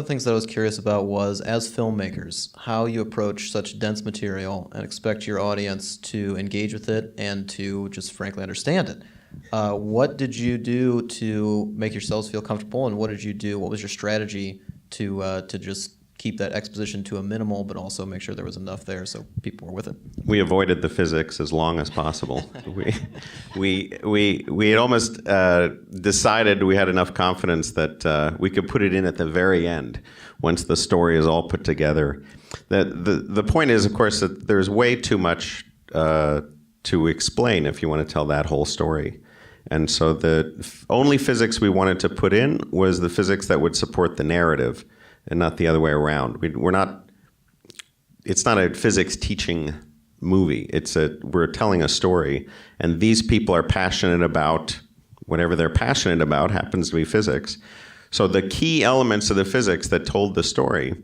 of the things that I was curious about was, as filmmakers, how you approach such dense material and expect your audience to engage with it and to just frankly understand it. What did you do to make yourselves feel comfortable, and what did you do? What was your strategy to just keep that exposition to a minimal, but also make sure there was enough there so people were with it? We avoided the physics as long as possible. we had almost decided we had enough confidence that we could put it in at the very end once the story is all put together. The point is, of course, that there's way too much to explain if you want to tell that whole story. And so the only physics we wanted to put in was the physics that would support the narrative, and not the other way around. It's not a physics teaching movie. We're telling a story, and these people are passionate about whatever they're passionate about happens to be physics. So the key elements of the physics that told the story,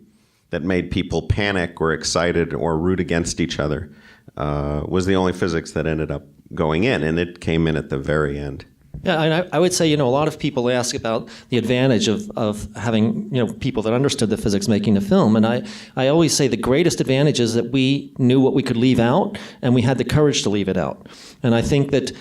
that made people panic or excited or root against each other, was the only physics that ended up going in, and it came in at the very end. Yeah, and I would say, a lot of people ask about the advantage of having, people that understood the physics making the film. And I always say the greatest advantage is that we knew what we could leave out, and we had the courage to leave it out. And I think that,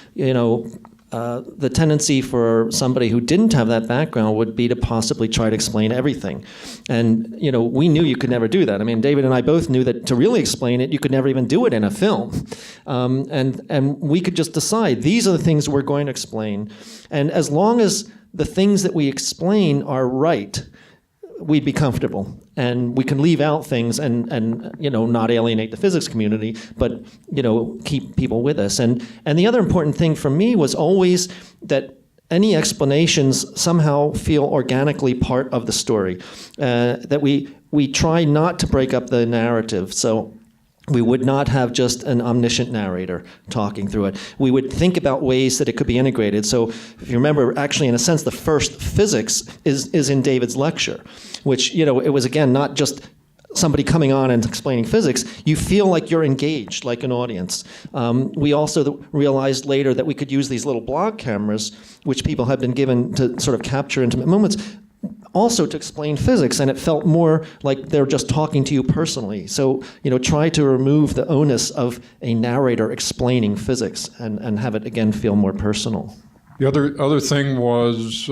the tendency for somebody who didn't have that background would be to possibly try to explain everything. And, we knew you could never do that. I mean, David and I both knew that to really explain it, you could never even do it in a film. And we could just decide, these are the things we're going to explain. And as long as the things that we explain are right, we'd be comfortable, and we can leave out things and not alienate the physics community, but keep people with us. And the other important thing for me was always that any explanations somehow feel organically part of the story. That we try not to break up the narrative. So we would not have just an omniscient narrator talking through it. We would think about ways that it could be integrated. So if you remember, actually, in a sense, the first physics is in David's lecture, which, it was, again, not just somebody coming on and explaining physics. You feel like you're engaged, like an audience. We also realized later that we could use these little blog cameras, which people had been given to sort of capture intimate moments, also to explain physics, and it felt more like they're just talking to you personally. So, try to remove the onus of a narrator explaining physics and have it, again, feel more personal. The other thing was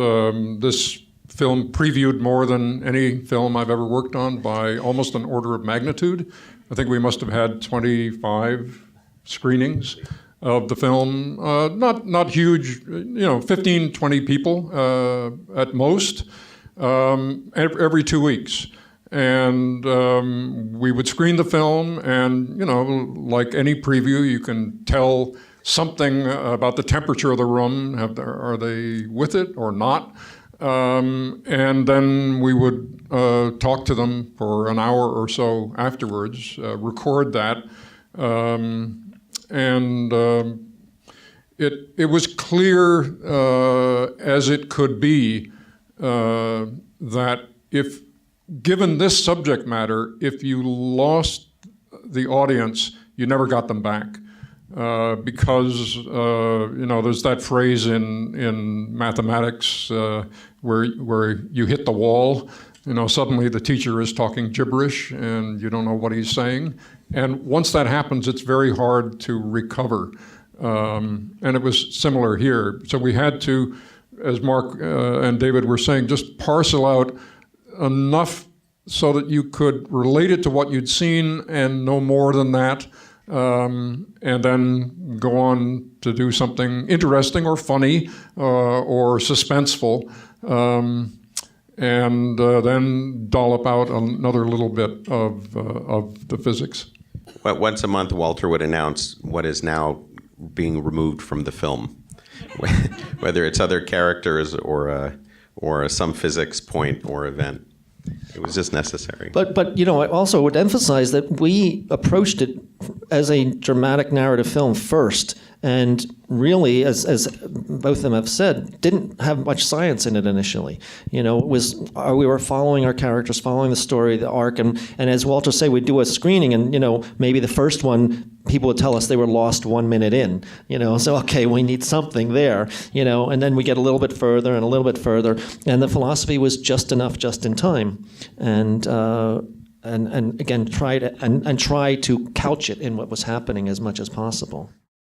this film previewed more than any film I've ever worked on by almost an order of magnitude. I think we must have had 25 screenings of the film. Not huge, 15, 20 people at most. Every 2 weeks. And we would screen the film, and, like any preview, you can tell something about the temperature of the room. Are they with it or not? And then we would talk to them for an hour or so afterwards, record that. It was clear as it could be that if given this subject matter, if you lost the audience, you never got them back. Because there's that phrase in mathematics where you hit the wall. Suddenly the teacher is talking gibberish and you don't know what he's saying. And once that happens, it's very hard to recover. And it was similar here. So we had to, as Mark and David were saying, just parcel out enough so that you could relate it to what you'd seen and no more than that, and then go on to do something interesting or funny or suspenseful, and then dollop out another little bit of the physics. Well, once a month, Walter would announce what is now being removed from the film. Whether it's other characters or some physics point or event. It was just necessary. But I also would emphasize that we approached it as a dramatic narrative film first, and really, as both of them have said, didn't have much science in it initially. You know, it was we were following our characters, following the story, the arc, and as Walter said, we'd do a screening, and you know, maybe the first one, people would tell us they were lost 1 minute in, you know, so okay, we need something there, you know, and then we get a little bit further and a little bit further, and the philosophy was just enough, just in time, and again try to couch it in what was happening as much as possible.